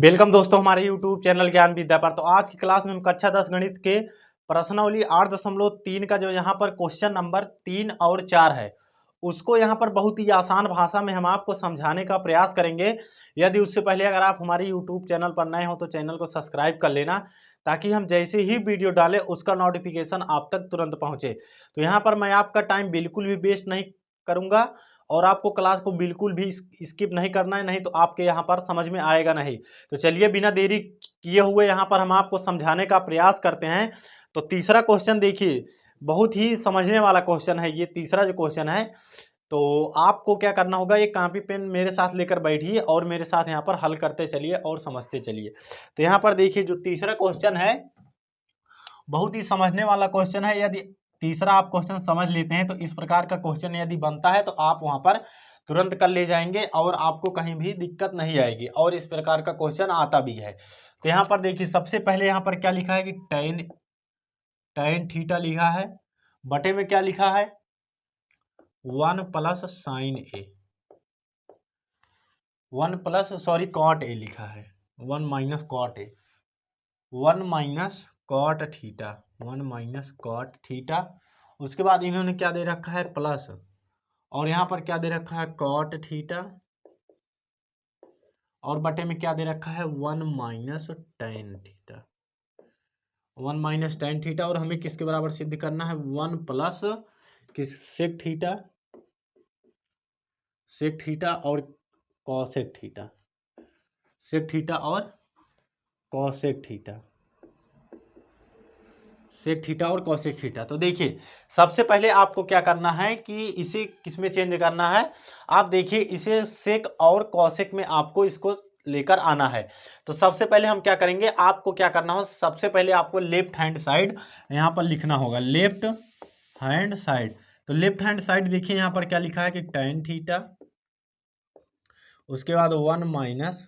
Welcome दोस्तों हमारे YouTube channel ज्ञान विद्या पर। तो आज की क्लास में हम कक्षा 10 गणित के प्रश्नावली 8.3 का जो यहाँ पर क्वेश्चन नंबर 3 और 4 है उसको यहाँ पर बहुत ही आसान भाषा में हम आपको समझाने का प्रयास करेंगे। यदि उससे पहले अगर आप हमारे YouTube चैनल पर नए हो तो चैनल को सब्सक्राइब कर लेना, ताकि हम जैसे ही वीडियो डालें उसका नोटिफिकेशन आप तक तुरंत पहुँचे। तो यहाँ पर मैं आपका टाइम बिल्कुल भी वेस्ट नहीं करूँगा और आपको क्लास को बिल्कुल भी स्किप नहीं करना है, नहीं तो आपके यहाँ पर समझ में आएगा नहीं। तो चलिए बिना देरी किए हुए यहाँ पर हम आपको समझाने का प्रयास करते हैं। तो तीसरा क्वेश्चन देखिए, बहुत ही समझने वाला क्वेश्चन है ये तीसरा जो क्वेश्चन है। तो आपको क्या करना होगा, एक कॉपी पेन मेरे साथ लेकर बैठिए और मेरे साथ यहाँ पर हल करते चलिए और समझते चलिए। तो यहाँ पर देखिए जो तीसरा क्वेश्चन है बहुत ही समझने वाला क्वेश्चन है। यदि तीसरा आप क्वेश्चन समझ लेते हैं तो इस प्रकार का क्वेश्चन यदि बनता है तो आप वहां पर तुरंत कर ले जाएंगे और आपको कहीं भी दिक्कत नहीं आएगी, और इस प्रकार का क्वेश्चन आता भी है। तो यहाँ पर देखिए सबसे पहले यहाँ पर क्या लिखा है कि tan tan थीटा लिखा है, बटे में क्या लिखा है 1 plus sine a, 1 plus sorry cot a लिखा है, 1 minus cot a, 1 minus cot theta, 1 minus cot theta. उसके बाद इन्होंने क्या दे रखा है प्लस, और यहाँ पर क्या दे रखा है कॉट थीटा, और बटे में क्या दे रखा है 1 minus tan theta, 1 minus tan theta. और हमें किसके बराबर सिद्ध करना है 1 प्लस किस सेक थीटा, सेक थीटा और कॉसेक थीटा, सेक थीटा और कॉसेक थीटा, सेक थीटा और कॉसेक थीटा। तो देखिए सबसे पहले आपको क्या करना है कि इसे किसमें चेंज करना है। आप देखिए इसे सेक और कॉसेक में आपको इसको लेकर आना है। तो सबसे पहले हम क्या करेंगे, आपको क्या करना हो, सबसे पहले आपको लेफ्ट हैंड साइड यहाँ पर लिखना होगा, लेफ्ट हैंड साइड। तो लेफ्ट हैंड साइड देखिए यहाँ पर क्या लिखा है कि tan थीटा, उसके बाद 1 minus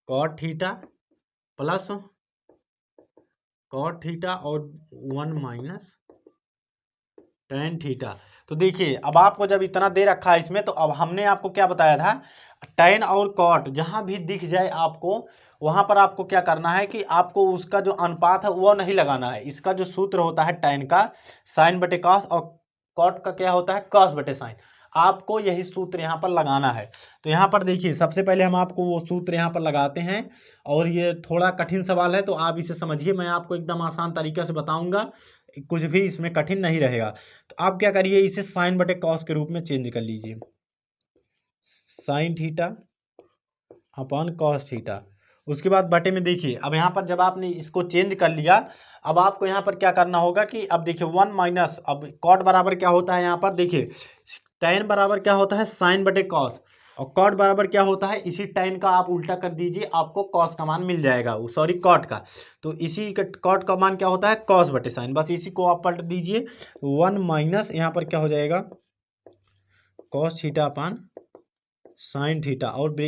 cot theta plus cot theta और 1 माइनस टेन थीटा। तो देखिए अब आपको जब इतना दे रखा है इसमें, तो अब हमने आपको क्या बताया था, टेन और कॉट जहां भी दिख जाए आपको वहां पर आपको क्या करना है कि आपको उसका जो अनुपात है वो नहीं लगाना है। इसका जो सूत्र होता है टेन का साइन बटे कॉस, और कॉट का क्या होता है कॉस बटे साइन, आपको यही सूत्र यहाँ पर लगाना है। तो यहाँ पर देखिए सबसे पहले हम आपको वो सूत्र यहाँ पर लगाते हैं, और ये थोड़ा कठिन सवाल है तो आप इसे समझिए, मैं आपको एकदम आसान तरीके से बताऊंगा, कुछ भी इसमें कठिन नहीं रहेगा। तो आप क्या करिए इसे साइन बटे कॉस के रूप में चेंज कर लीजिए, sine theta upon cos theta. उसके बाद बटे में देखिए अब यहाँ पर जब आपने इसको चेंज कर लिया, अब आपको यहाँ पर क्या करना होगा कि अब देखिए 1 माइनस, अब कॉट बराबर क्या होता है यहाँ पर देखिए tan बराबर क्या होता है साइन बटे कॉस, और कॉट बराबर क्या होता है इसी tan का आप उल्टा कर दीजिए, आपको कॉस का मान मिल जाएगा, सॉरी कॉट का। तो इसी का कॉट का मान क्या होता है कॉस बटे साइन, बस इसी को आप पलट दीजिए, 1 माइनस यहाँ पर क्या हो जाएगा cos theta upon sine theta, और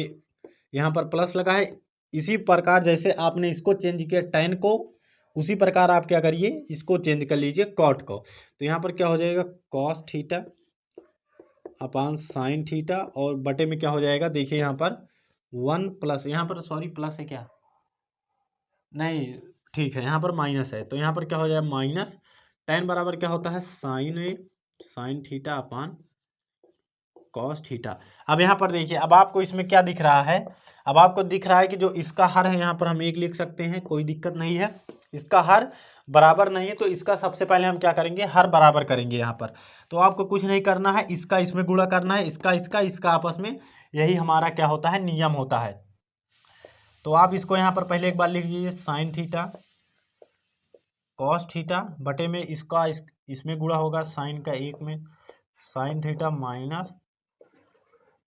यहाँ पर प्लस लगा है। इसी प्रकार जैसे आपने इसको चेंज किया tan को, उसी प्रकार आप क्या करिए इसको चेंज कर लीजिए कॉट को। तो यहाँ पर क्या हो जाएगा cos theta upon sine theta, और बटे में क्या हो जाएगा देखिए यहाँ पर 1 प्लस, यहाँ पर सॉरी प्लस है क्या, नहीं ठीक है यहाँ पर माइनस है, तो यहाँ पर क्या हो जाएगा माइनस tan बराबर क्या होता है sine A, sine theta upon cos theta. अब यहाँ पर देखिए अब आपको इसमें क्या दिख रहा है, अब आपको दिख रहा है कि जो इसका हर है यहाँ पर हम 1 लिख सकते हैं, कोई दिक्कत नहीं है। इसका हर बराबर नहीं है तो इसका सबसे पहले हम क्या करेंगे हर बराबर करेंगे यहाँ पर। तो आपको कुछ नहीं करना है, इसका इसमें गुणा करना है, इसका इसका इसका आपस में, यही हमारा क्या होता है नियम होता है। तो आप इसको यहाँ पर पहले एक बार लिख लीजिए साइन थीटा कॉस थीटा, बटे में इसका इसमें गुणा होगा साइन का 1 में sign theta minus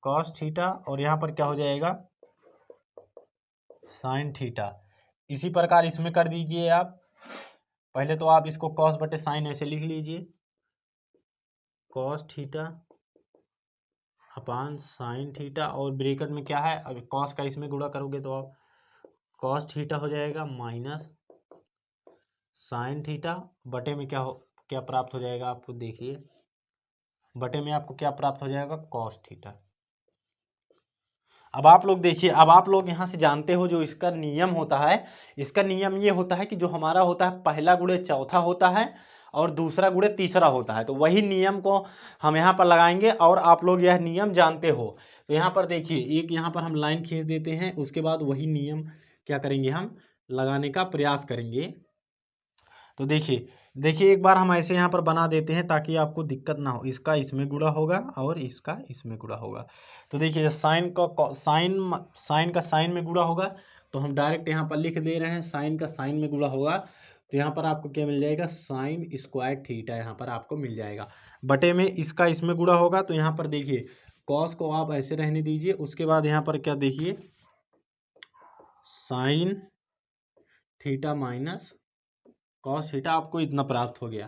cos theta, और यहाँ पर क्या हो जाएगा साइन थीटा। इसी प्रकार इसमें कर दीजिए आप, पहले तो आप इसको कॉस बटे साइन ऐसे लिख लीजिए, cos theta upon sine theta, और ब्रैकेट में क्या है अगर कॉस का इसमें गुणा करोगे तो आप कॉस थीटा हो जाएगा माइनस साइन थीटा, बटे में क्या प्राप्त हो जाएगा आपको देखिए, बटे में आपको क्या प्राप्त हो जाएगा कॉस थीटा। अब आप लोग देखिए, अब आप लोग यहाँ से जानते हो जो इसका नियम होता है, इसका नियम ये होता है कि जो हमारा होता है पहला गुणे चौथा होता है और दूसरा गुणे तीसरा होता है। तो वही नियम को हम यहाँ पर लगाएंगे और आप लोग यह नियम जानते हो। तो यहाँ पर देखिए, एक यहाँ पर हम लाइन खींच देते हैं, उसके बाद वही नियम क्या करेंगे, हम लगाने का प्रयास करेंगे। तो देखिए देखिए एक बार हम ऐसे यहाँ पर बना देते हैं ताकि आपको दिक्कत ना हो। इसका इसमें गुणा होगा और इसका इसमें गुणा होगा। तो देखिए साइन का साइन में गुणा होगा, तो हम डायरेक्ट यहाँ पर लिख दे रहे हैं साइन का साइन में गुणा होगा। तो यहाँ पर आपको क्या मिल जाएगा, साइन स्क्वायर थीटा यहाँ पर आपको मिल जाएगा। बटे में इसका इसमें गुणा होगा, तो यहाँ पर देखिए कॉस को आप ऐसे रहने दीजिए। उसके बाद यहाँ पर क्या देखिए, sign theta minus cos theta, आपको इतना प्राप्त हो गया।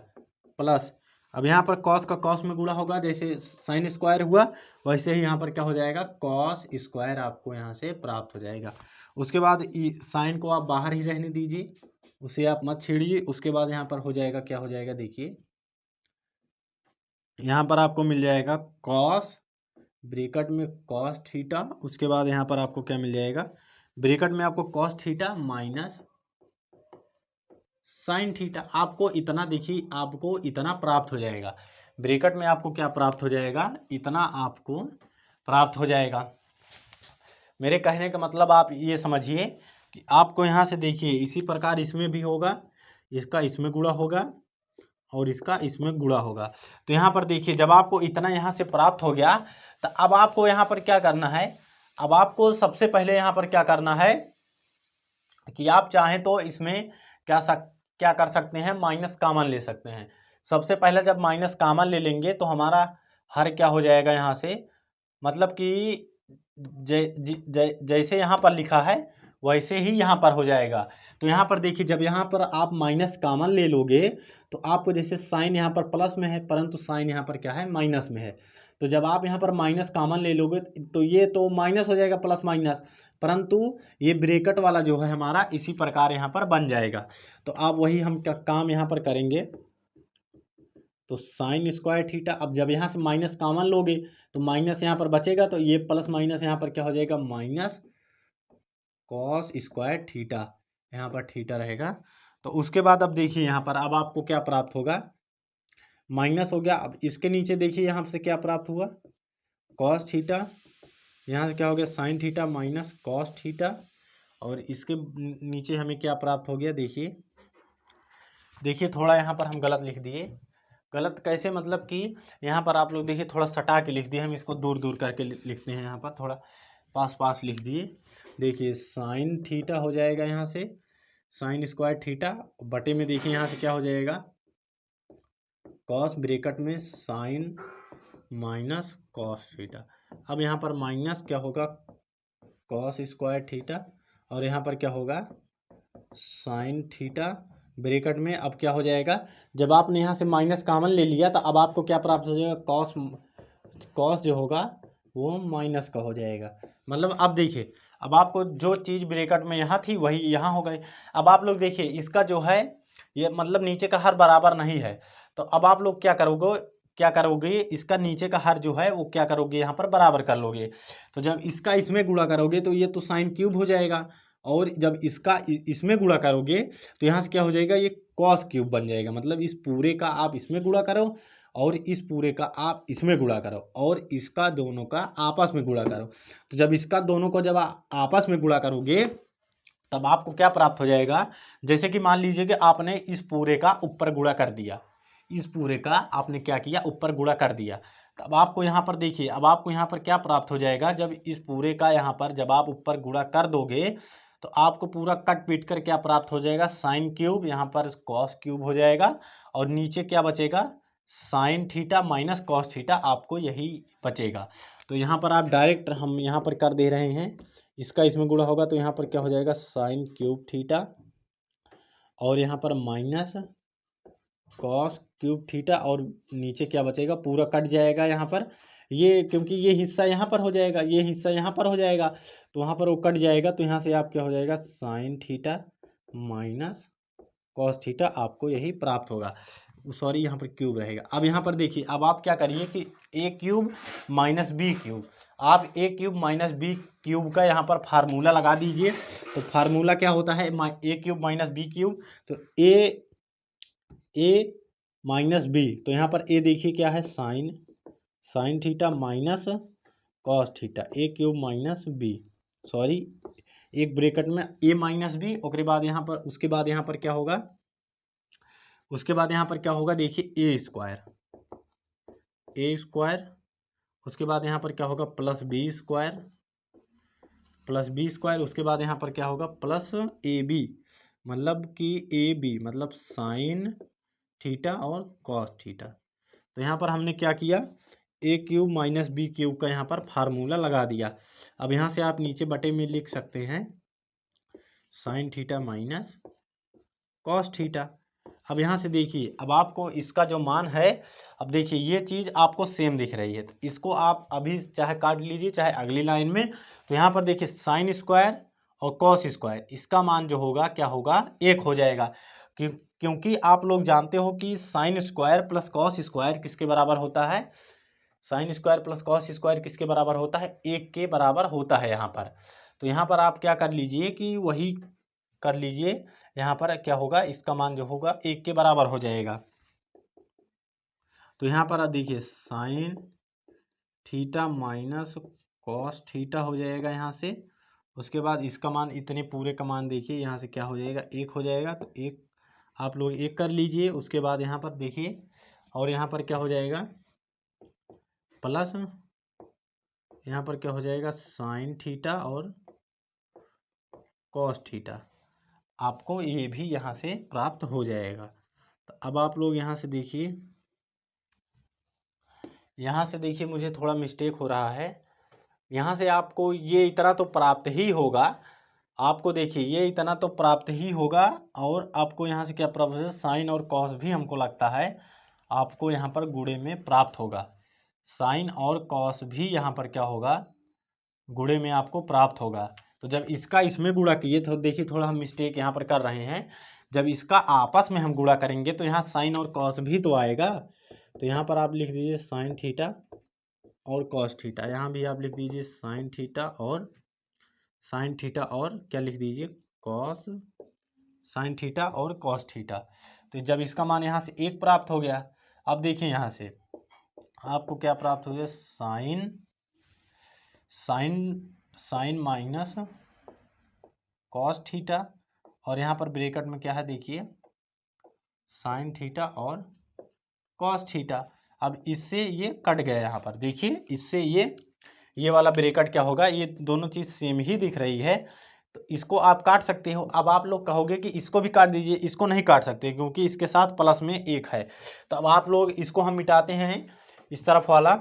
प्लस अब यहाँ पर कॉस का कॉस में गुणा होगा, जैसे साइन स्क्वायर हुआ वैसे ही यहाँ पर क्या हो जाएगा, कॉस स्क्वायर आपको यहाँ से प्राप्त हो जाएगा। उसके बाद साइन को आप बाहर ही रहने दीजिए, उसे आप मत छेड़िए। उसके बाद यहाँ पर हो जाएगा, क्या हो जाएगा देखिए, यहाँ पर आपको मिल जाएगा कॉस ब्रैकेट में कॉस थीटा। उसके बाद यहाँ पर आपको क्या मिल जाएगा, ब्रैकेट में आपको cos theta minus sine theta. आपको इतना देखिए, आपको इतना प्राप्त हो जाएगा। ब्रैकेट में आपको क्या प्राप्त हो जाएगा, इतना आपको प्राप्त हो जाएगा। मेरे कहने का मतलब आप ये समझिए कि आपको यहाँ से देखिए इसी प्रकार इसमें भी होगा, इसका इसमें गुणा होगा और इसका इसमें गुणा होगा। तो यहाँ पर देखिए जब आपको इतना यहाँ से प्राप्त हो गया, तो अब आपको यहाँ पर क्या करना है, अब आपको सबसे पहले यहाँ पर क्या करना है कि आप चाहें तो इसमें क्या कर सकते हैं, माइनस कॉमन ले सकते हैं। सबसे पहले जब माइनस कॉमन ले लेंगे तो हमारा हर क्या हो जाएगा यहाँ से, मतलब कि जैसे यहाँ पर लिखा है वैसे ही यहाँ पर हो जाएगा। तो यहाँ पर देखिए जब यहाँ पर आप माइनस कॉमन ले लोगे तो आपको जैसे साइन यहाँ पर प्लस में है परंतु साइन यहाँ पर क्या है, माइनस में है। तो जब आप यहाँ पर माइनस कॉमन ले लोगे तो ये तो माइनस हो जाएगा, प्लस माइनस, परंतु ये ब्रैकेट वाला जो है हमारा इसी प्रकार यहाँ पर बन जाएगा। तो आप वही हम काम यहाँ पर करेंगे। तो साइन स्क्वायर थीटा, अब जब यहाँ से माइनस कॉमन लोगे तो माइनस यहाँ पर बचेगा, तो ये प्लस माइनस यहाँ पर क्या हो जाएगा, माइनस कॉस स्क्वायर थीटा, यहाँ पर थीटा रहेगा। तो उसके बाद अब देखिए यहाँ पर अब आपको क्या प्राप्त होगा, माइनस हो गया। अब इसके नीचे देखिए यहाँ से क्या प्राप्त हुआ, कॉस थीटा, यहाँ से क्या हो गया, sign theta minus cos theta. और इसके नीचे हमें क्या प्राप्त हो गया, देखिए देखिए थोड़ा यहाँ पर हम गलत लिख दिए। गलत कैसे, मतलब कि यहाँ पर आप लोग देखिए थोड़ा सटा के लिख दिए, हम इसको दूर दूर करके लिखते हैं, यहाँ पर थोड़ा पास पास लिख दिए। देखिए साइन थीटा हो जाएगा यहाँ से साइन स्क्वायर थीटा, बटे में देखिए यहाँ से क्या हो जाएगा, कॉस ब्रैकेट में साइन माइनस कॉस थीटा। अब यहाँ पर माइनस क्या होगा, कॉस स्क्वायर थीटा, और यहाँ पर क्या होगा, साइन थीटा ब्रैकेट में। अब क्या हो जाएगा, जब आपने यहाँ से माइनस कॉमन ले लिया तो अब आपको क्या प्राप्त हो जाएगा, कॉस जो होगा वो माइनस का हो जाएगा। मतलब अब देखिए, अब आपको जो चीज़ ब्रैकेट में यहाँ थी वही यहाँ हो गई। अब आप लोग देखिए इसका जो है ये मतलब नीचे का हर बराबर नहीं है, तो अब आप लोग क्या करोगे, इसका नीचे का हर जो है वो क्या करोगे, यहाँ पर बराबर कर लोगे। तो जब इसका इसमें गुणा करोगे तो ये तो साइन क्यूब हो जाएगा, और जब इसका इसमें गुणा करोगे तो यहाँ से क्या हो जाएगा, ये कॉस क्यूब बन जाएगा। मतलब इस पूरे का आप इसमें गुणा करो और इस पूरे का आप इसमें गुणा करो और इसका दोनों का आपस में गुणा करो। तो जब इसका दोनों को जब आपस में गुणा करोगे तब आपको क्या प्राप्त हो जाएगा, जैसे कि मान लीजिए कि आपने इस पूरे का ऊपर गुणा कर दिया, इस पूरे का आपने क्या किया, ऊपर गुणा कर दिया। तब आपको यहाँ पर देखिए, अब आपको यहाँ पर क्या प्राप्त हो जाएगा, जब इस पूरे का यहाँ पर जब आप ऊपर गुणा कर दोगे तो आपको पूरा कट पीट कर क्या प्राप्त हो जाएगा, साइन क्यूब, यहाँ पर कॉस क्यूब हो जाएगा, और नीचे क्या बचेगा, sign theta minus cos theta, आपको यही बचेगा। तो यहाँ पर आप डायरेक्ट हम यहाँ पर कर दे रहे हैं, इसका इसमें गुणा होगा तो यहाँ पर क्या हो जाएगा, साइन क्यूब थीटा, और यहाँ पर माइनस कॉस क्यूब थीटा, और नीचे क्या बचेगा, पूरा कट जाएगा यहाँ पर, ये क्योंकि ये हिस्सा यहाँ पर हो जाएगा, ये हिस्सा यहाँ पर हो जाएगा, तो वहाँ पर वो कट जाएगा। तो यहाँ से आप क्या हो जाएगा, sign theta minus cos theta, आपको यही प्राप्त होगा। सॉरी यहाँ पर क्यूब रहेगा। अब यहाँ पर देखिए, अब आप क्या करिए कि ए क्यूब माइनस बी क्यूब, आप ए क्यूब माइनस बी क्यूब का यहाँ पर फार्मूला लगा दीजिए। तो फार्मूला क्या होता है, ए क्यूब माइनस बी क्यूब, तो ए माइनस बी, तो यहाँ पर ए देखिए क्या है, sine theta minus cos theta, A cube minus B, sorry एक ब्रैकेट में ए माइनस बी, उसके बाद यहाँ पर क्या होगा, देखिए ए स्क्वायर, उसके बाद यहाँ पर क्या होगा, प्लस बी स्क्वायर, उसके बाद यहाँ पर क्या होगा, प्लस ए बी, मतलब कि ए बी मतलब साइन थीटा और कॉस थीटा। तो यहाँ पर हमने क्या किया, ए क्यूब माइनस बी क्यूब का यहाँ पर फार्मूला लगा दिया। अब यहाँ से आप नीचे बटे में लिख सकते हैं sign theta minus cos theta. अब यहाँ से देखिए, अब आपको इसका जो मान है, अब देखिए ये चीज़ आपको सेम दिख रही है, तो इसको आप अभी चाहे काट लीजिए चाहे अगली लाइन में। तो यहाँ पर देखिए साइन स्क्वायर और कॉस स्क्वायर, इसका मान जो होगा क्या होगा, 1 हो जाएगा, क्योंकि आप लोग जानते हो कि sine square plus cos square किसके बराबर होता है, sine square plus cos square किसके बराबर होता है, 1 के बराबर होता है यहाँ पर। तो यहाँ पर आप क्या कर लीजिए कि वही कर लीजिए, यहाँ पर क्या होगा, इसका मान जो होगा 1 के बराबर हो जाएगा। तो यहाँ पर आप देखिए sign theta minus cos theta हो जाएगा यहाँ से, उसके बाद इसका मान, इतने पूरे का मान देखिए यहाँ से क्या हो जाएगा, 1 हो जाएगा। तो 1 आप लोग 1 कर लीजिए, उसके बाद यहाँ पर देखिए, और यहाँ पर क्या हो जाएगा, प्लस यहाँ पर क्या हो जाएगा, साइन थीटा और कॉस थीटा, आपको ये भी यहाँ से प्राप्त हो जाएगा। तो अब आप लोग यहाँ से देखिए, मुझे थोड़ा मिस्टेक हो रहा है, यहाँ से आपको ये इतना तो प्राप्त ही होगा, आपको देखिए ये इतना तो प्राप्त ही होगा, और आपको यहाँ से क्या प्राप्त होगा, साइन और कॉस भी हमको लगता है आपको यहाँ पर गुणे में प्राप्त होगा, साइन और कॉस भी यहाँ पर क्या होगा, गुणे में आपको प्राप्त होगा। तो जब इसका इसमें गुणा किए, तो देखिए थोड़ा हम मिस्टेक यहाँ पर कर रहे हैं, जब इसका आपस में हम गुणा करेंगे तो यहाँ साइन और कॉस भी तो आएगा। तो यहाँ पर आप लिख दीजिए साइन थीटा और कॉस थीटा, यहाँ भी आप लिख दीजिए साइन थीटा और क्या लिख दीजिए, कॉस, साइन थीटा और कॉस थीटा। तो जब इसका मान यहाँ से 1 प्राप्त हो गया, अब देखिए यहाँ से आपको क्या प्राप्त हो गया, साइन माइनस कॉस थीटा, और यहाँ पर ब्रैकेट में क्या है देखिए, साइन थीटा और कॉस थीटा। अब इससे ये कट गया, यहाँ पर देखिए इससे ये वाला ब्रैकेट क्या होगा, ये दोनों चीज़ सेम ही दिख रही है, तो इसको आप काट सकते हो। अब आप लोग कहोगे कि इसको भी काट दीजिए, इसको नहीं काट सकते क्योंकि इसके साथ प्लस में 1 है। तो अब आप लोग इसको हम मिटाते हैं, इस तरफ वाला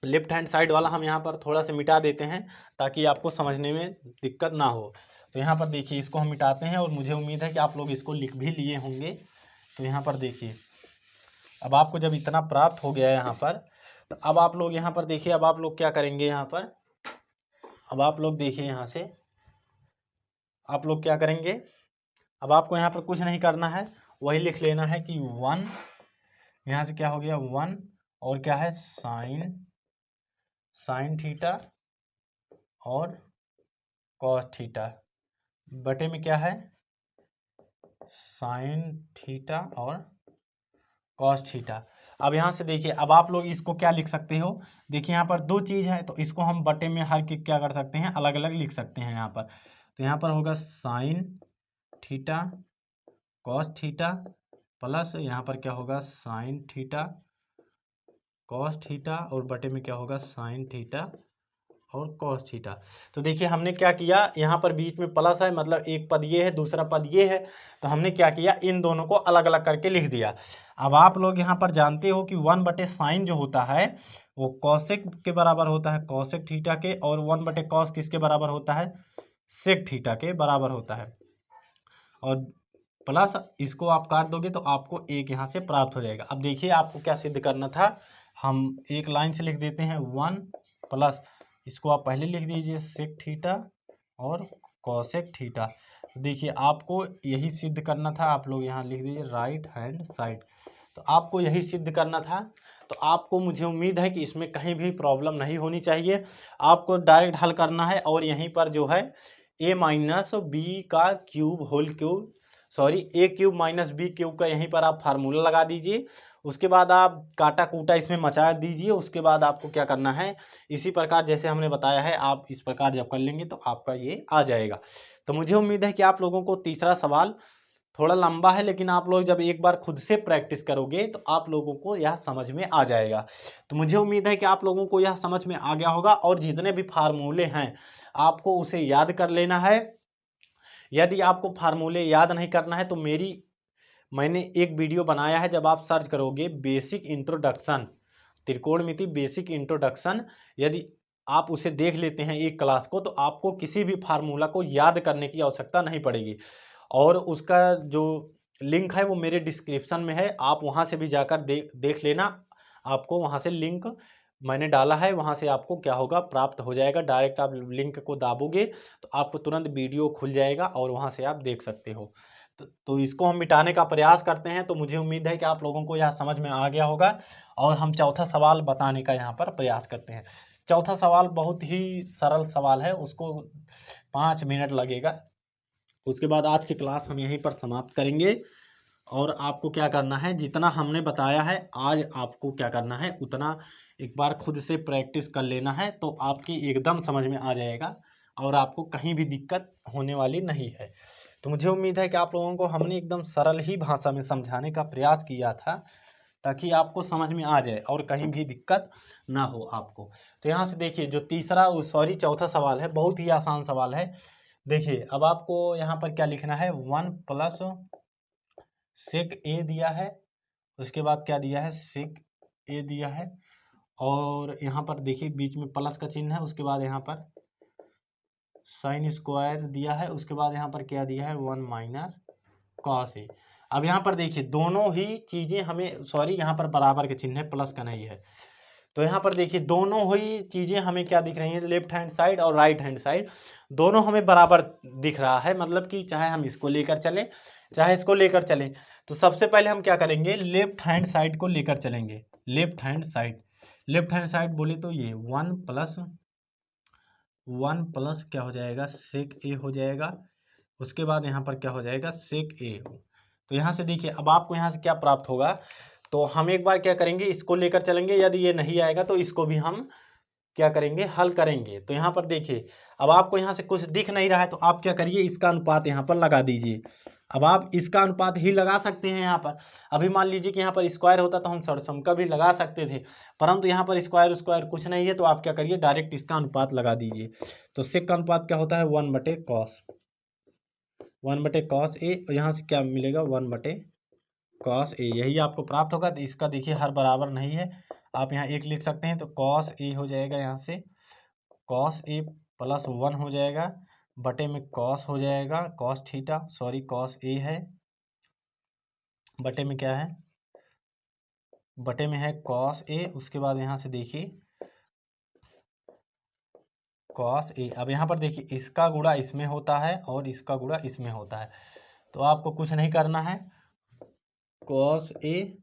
लेफ्ट हैंड साइड वाला हम यहाँ पर थोड़ा सा मिटा देते हैं ताकि आपको समझने में दिक्कत ना हो। तो यहाँ पर देखिए इसको हम मिटाते हैं, और मुझे उम्मीद है कि आप लोग इसको लिख भी लिए होंगे। तो यहाँ पर देखिए, अब आपको जब इतना प्राप्त हो गया है यहाँ पर, तो अब आप लोग यहाँ पर देखिए, अब आप लोग क्या करेंगे यहाँ पर, अब आप लोग देखिए यहाँ से आप लोग क्या करेंगे, अब आपको यहाँ पर कुछ नहीं करना है, वही लिख लेना है कि 1, यहाँ से क्या हो गया 1, और क्या है साइन थीटा और कॉस थीटा, बटे में क्या है साइन थीटा और कॉस थीटा। अब यहाँ से देखिए, अब आप लोग इसको क्या लिख सकते हो, देखिए यहाँ पर 2 चीज़ है, तो इसको हम बटे में हर के क्या कर सकते हैं, अलग अलग लिख सकते हैं यहाँ पर। तो यहाँ पर होगा sine theta cos theta, plus यहाँ पर क्या होगा साइन थीटा कॉस थीटा, और बटे में क्या होगा साइन थीटा और कॉस थीटा। तो देखिए हमने क्या किया, यहाँ पर बीच में प्लस है, मतलब एक पद ये है दूसरा पद ये है, तो हमने क्या किया, इन दोनों को अलग अलग करके लिख दिया। अब आप लोग यहाँ पर जानते हो कि 1 बटे साइन जो होता है वो कॉसेक के बराबर होता है, कॉसेक थीटा के, और 1 बटे कॉस किसके बराबर होता है, सेक थीटा के बराबर होता है। और प्लस इसको आप काट दोगे तो आपको 1 यहाँ से प्राप्त हो जाएगा। अब देखिए आपको क्या सिद्ध करना था, हम एक लाइन से लिख देते हैं 1 प्लस, इसको आप पहले लिख दीजिए सेक थीटा और कॉसेक थीटा। देखिए आपको यही सिद्ध करना था, आप लोग यहाँ लिख दीजिए राइट हैंड साइड, तो आपको यही सिद्ध करना था। तो तो आपको, मुझे उम्मीद है कि इसमें कहीं भी प्रॉब्लम नहीं होनी चाहिए। आपको डायरेक्ट हल करना है और यहीं पर जो है a माइनस बी का cube whole cube, sorry a cube minus b cube का यहीं पर आप फार्मूला लगा दीजिए। उसके बाद आप काटा कूटा इसमें मचा दीजिए। उसके बाद आपको क्या करना है, इसी प्रकार जैसे हमने बताया है, आप इस प्रकार जब कर लेंगे तो आपका ये आ जाएगा। तो मुझे उम्मीद है कि आप लोगों को तीसरा सवाल थोड़ा लंबा है, लेकिन आप लोग जब एक बार खुद से प्रैक्टिस करोगे तो आप लोगों को यह समझ में आ जाएगा। तो मुझे उम्मीद है कि आप लोगों को यह समझ में आ गया होगा और जितने भी फार्मूले हैं आपको उसे याद कर लेना है। यदि आपको फार्मूले याद नहीं करना है तो मैंने एक वीडियो बनाया है, जब आप सर्च करोगे बेसिक इंट्रोडक्शन त्रिकोणमिति बेसिक इंट्रोडक्शन, यदि आप उसे देख लेते हैं एक क्लास को, तो आपको किसी भी फार्मूला को याद करने की आवश्यकता नहीं पड़ेगी। और उसका जो लिंक है वो मेरे डिस्क्रिप्शन में है, आप वहां से भी जाकर देख लेना। आपको वहां से लिंक मैंने डाला है, वहां से आपको क्या होगा, प्राप्त हो जाएगा। डायरेक्ट आप लिंक को दाबोगे तो आपको तुरंत वीडियो खुल जाएगा और वहां से आप देख सकते हो। तो इसको हम मिटाने का प्रयास करते हैं। तो मुझे उम्मीद है कि आप लोगों को यह समझ में आ गया होगा और हम चौथा सवाल बताने का यहाँ पर प्रयास करते हैं। चौथा सवाल बहुत ही सरल सवाल है, उसको 5 मिनट लगेगा। उसके बाद आज की क्लास हम यहीं पर समाप्त करेंगे। और आपको क्या करना है, जितना हमने बताया है आज आपको क्या करना है उतना एक बार खुद से प्रैक्टिस कर लेना है, तो आपकी एकदम समझ में आ जाएगा और आपको कहीं भी दिक्कत होने वाली नहीं है। तो मुझे उम्मीद है कि आप लोगों को हमने एकदम सरल ही भाषा में समझाने का प्रयास किया था, ताकि आपको समझ में आ जाए और कहीं भी दिक्कत ना हो आपको। तो यहाँ से देखिए, जो चौथा सवाल है, बहुत ही आसान सवाल है। देखिए अब आपको यहाँ पर क्या लिखना है, 1 प्लस सेक ए दिया है, उसके बाद क्या दिया है, सेक ए दिया है, और यहाँ पर देखिए बीच में प्लस का चिन्ह है, उसके बाद यहाँ पर साइन स्क्वायर दिया है, उसके बाद यहाँ पर क्या दिया है, 1 माइनस कॉस ए। अब यहाँ पर देखिए दोनों ही चीजें हमें, यहाँ पर बराबर के चिन्ह है, प्लस का नहीं है। तो यहाँ पर देखिए दोनों ही चीजें हमें क्या दिख रही हैं, लेफ्ट हैंड साइड और राइट हैंड साइड दोनों हमें बराबर दिख रहा है। मतलब कि चाहे हम इसको लेकर चलें चाहे इसको लेकर चलें, तो सबसे पहले हम क्या करेंगे, लेफ्ट हैंड साइड को लेकर चलेंगे। लेफ्ट हैंड साइड बोले तो ये 1 प्लस क्या हो जाएगा, सेक ए हो जाएगा। उसके बाद यहाँ पर क्या हो जाएगा, सेक ए। तो यहाँ से देखिए अब आपको यहाँ से क्या प्राप्त होगा, तो हम एक बार क्या करेंगे, इसको लेकर चलेंगे। यदि ये नहीं आएगा तो इसको भी हम क्या करेंगे, हल करेंगे। तो यहाँ पर देखिए अब आपको यहाँ से कुछ दिख नहीं रहा है, तो आप क्या करिए, इसका अनुपात यहाँ पर लगा दीजिए। अब आप इसका अनुपात ही लगा सकते हैं यहाँ पर। अभी मान लीजिए कि यहाँ पर स्क्वायर होता तो हम सरसम का भी लगा सकते थे, परंतु यहाँ पर स्क्वायर स्क्वायर कुछ नहीं है, तो आप क्या करिए, डायरेक्ट इसका अनुपात लगा दीजिए। तो सेक का अनुपात क्या होता है, 1/cos ए। यहाँ से क्या मिलेगा, 1/cos ए, यही आपको प्राप्त होगा। तो इसका देखिए हर बराबर नहीं है, आप यहाँ 1 लिख सकते हैं, तो cos ए हो जाएगा, यहाँ से cos ए प्लस 1 हो जाएगा, बटे में cos हो जाएगा, cos थीटा, cos ए है, बटे में क्या है, बटे में है cos ए। उसके बाद यहाँ से देखिए cos ए। अब यहाँ पर देखिए इसका गुणा इसमें होता है और इसका गुणा इसमें होता है, तो आपको कुछ नहीं करना है, cos ए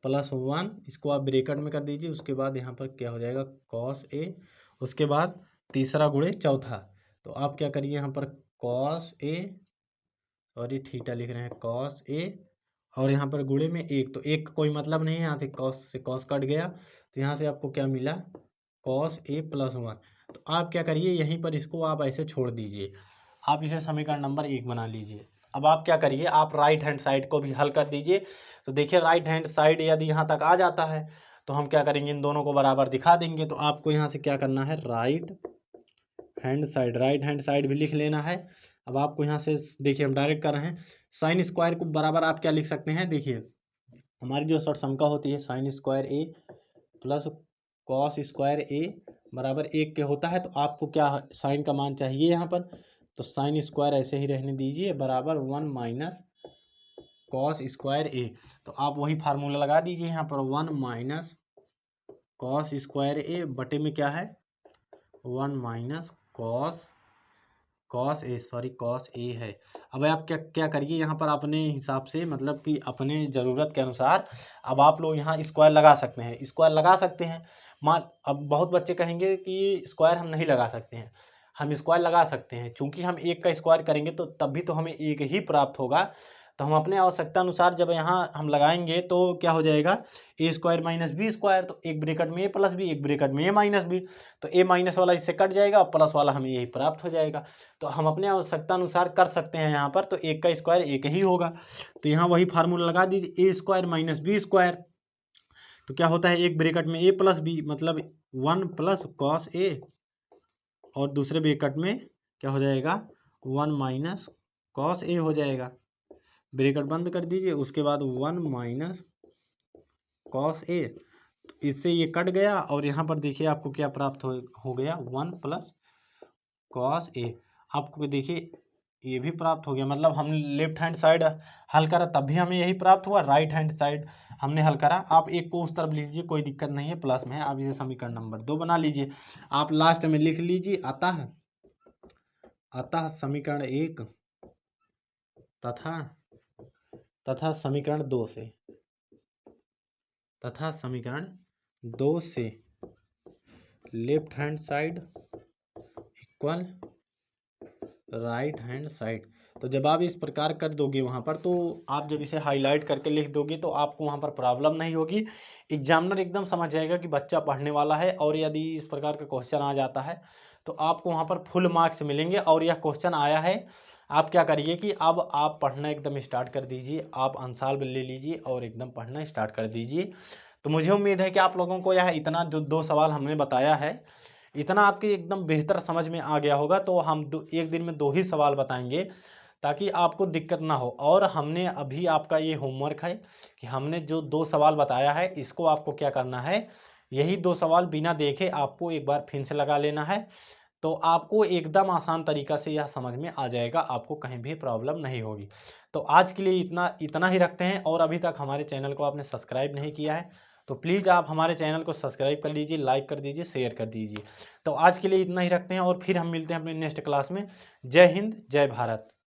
प्लस 1 इसको आप ब्रैकेट में कर दीजिए। उसके बाद यहाँ पर क्या हो जाएगा, cos ए, उसके बाद तीसरा गुणे चौथा। तो आप क्या करिए, यहाँ पर cos ए, थीटा लिख रहे हैं, cos ए, और यहाँ पर गुणे में 1, तो 1 का कोई मतलब नहीं है, यहाँ से cos कट गया, तो यहाँ से आपको क्या मिला, cos ए प्लस 1। तो आप क्या करिए, यहीं पर इसको आप ऐसे छोड़ दीजिए, आप इसे समीकरण नंबर 1 बना लीजिए। अब आप क्या करिए, आप राइट हैंड साइड को भी हल कर दीजिए। तो देखिए राइट हैंड साइड यदि यहाँ तक आ जाता है तो हम क्या करेंगे, इन दोनों को बराबर दिखा देंगे। तो आपको यहाँ से क्या करना है, राइट हैंड साइड भी लिख लेना है। अब आपको यहाँ से देखिए हम डायरेक्ट कर रहे हैं, साइन स्क्वायर को बराबर आप क्या लिख सकते हैं, देखिए हमारी जो शॉर्ट समका होती है, साइन स्क्वायर ए प्लस कॉस स्क्वायर ए बराबर 1 के होता है। तो आपको क्या साइन का मान चाहिए यहाँ पर, तो साइन स्क्वायर ऐसे ही रहने दीजिए, बराबर 1 माइनस कॉस स्क्वायर ए। तो आप वही फार्मूला लगा दीजिए यहाँ पर, 1 माइनस कॉस स्क्वायर ए बटे में क्या है, 1 माइनस कॉस ए है। अब आप क्या क्या करिए यहाँ पर अपने हिसाब से, मतलब कि अपने ज़रूरत के अनुसार अब आप लोग यहाँ स्क्वायर लगा सकते हैं, स्क्वायर लगा सकते हैं। अब बहुत बच्चे कहेंगे कि स्क्वायर हम नहीं लगा सकते हैं, हम स्क्वायर लगा सकते हैं। चूंकि हम एक का स्क्वायर करेंगे तो तब भी तो हमें एक ही प्राप्त होगा। तो हम अपने आवश्यकता अनुसार जब यहाँ हम लगाएंगे तो क्या हो जाएगा, ए स्क्वायर माइनस बी स्क्वायर, तो एक ब्रेकेट में ए प्लस बी, एक ब्रेकेट में ए माइनस बी, तो ए माइनस वाला इससे कट जाएगा और प्लस वाला हमें यही प्राप्त हो जाएगा। तो हम अपने आवश्यकता अनुसार कर सकते हैं यहाँ पर। तो एक का स्क्वायर एक ही होगा, तो यहाँ वही फार्मूला लगा दीजिए, ए स्क्वायर माइनस बी स्क्वायर। तो क्या होता है, एक ब्रेकेट में ए प्लस बी मतलब 1 प्लस कॉस ए, और दूसरे ब्रेकेट में क्या हो जाएगा 1 माइनस कॉस ए हो जाएगा। ब्रेकेट बंद कर दीजिए, उसके बाद 1 माइनस कॉस ए, इससे ये कट गया और यहाँ पर देखिए आपको क्या प्राप्त हो गया 1 प्लस कॉस ए। आपको देखिए ये भी प्राप्त हो गया, मतलब हम लेफ्ट हैंड साइड हल करा तब भी हमें यही प्राप्त हुआ, राइट हैंड साइड हमने हल करा। आप एक को उस तरफ लीजिए, कोई दिक्कत नहीं है, प्लस में है। आप इसे समीकरण नंबर 2 बना लीजिए। आप लास्ट में लिख लीजिए अतः समीकरण 1 तथा समीकरण 2 से left hand side equal right hand side. तो जब आप इस प्रकार कर दोगे वहाँ पर, तो आप जब इसे हाईलाइट करके लिख दोगे तो आपको वहाँ पर प्रॉब्लम नहीं होगी। एग्जामिनर एकदम समझ जाएगा कि बच्चा पढ़ने वाला है, और यदि इस प्रकार का क्वेश्चन आ जाता है तो आपको वहाँ पर फुल मार्क्स मिलेंगे। और यह क्वेश्चन आया है, आप क्या करिए कि अब आप पढ़ना एकदम स्टार्ट कर दीजिए, आप आंसर ले लीजिए और एकदम पढ़ना स्टार्ट कर दीजिए। तो मुझे उम्मीद है कि आप लोगों को यह इतना जो 2 सवाल हमने बताया है, इतना आपकी एकदम बेहतर समझ में आ गया होगा। तो हम एक दिन में 2 ही सवाल बताएंगे ताकि आपको दिक्कत ना हो। और हमने अभी आपका ये होमवर्क है कि हमने जो 2 सवाल बताया है, इसको आपको क्या करना है, यही 2 सवाल बिना देखे आपको एक बार फिर से लगा लेना है। तो आपको एकदम आसान तरीका से यह समझ में आ जाएगा, आपको कहीं भी प्रॉब्लम नहीं होगी। तो आज के लिए इतना ही रखते हैं। और अभी तक हमारे चैनल को आपने सब्सक्राइब नहीं किया है तो प्लीज़ आप हमारे चैनल को सब्सक्राइब कर लीजिए, लाइक कर दीजिए, शेयर कर दीजिए। तो आज के लिए इतना ही रखते हैं और फिर हम मिलते हैं अपने नेक्स्ट क्लास में। जय हिंद, जय भारत।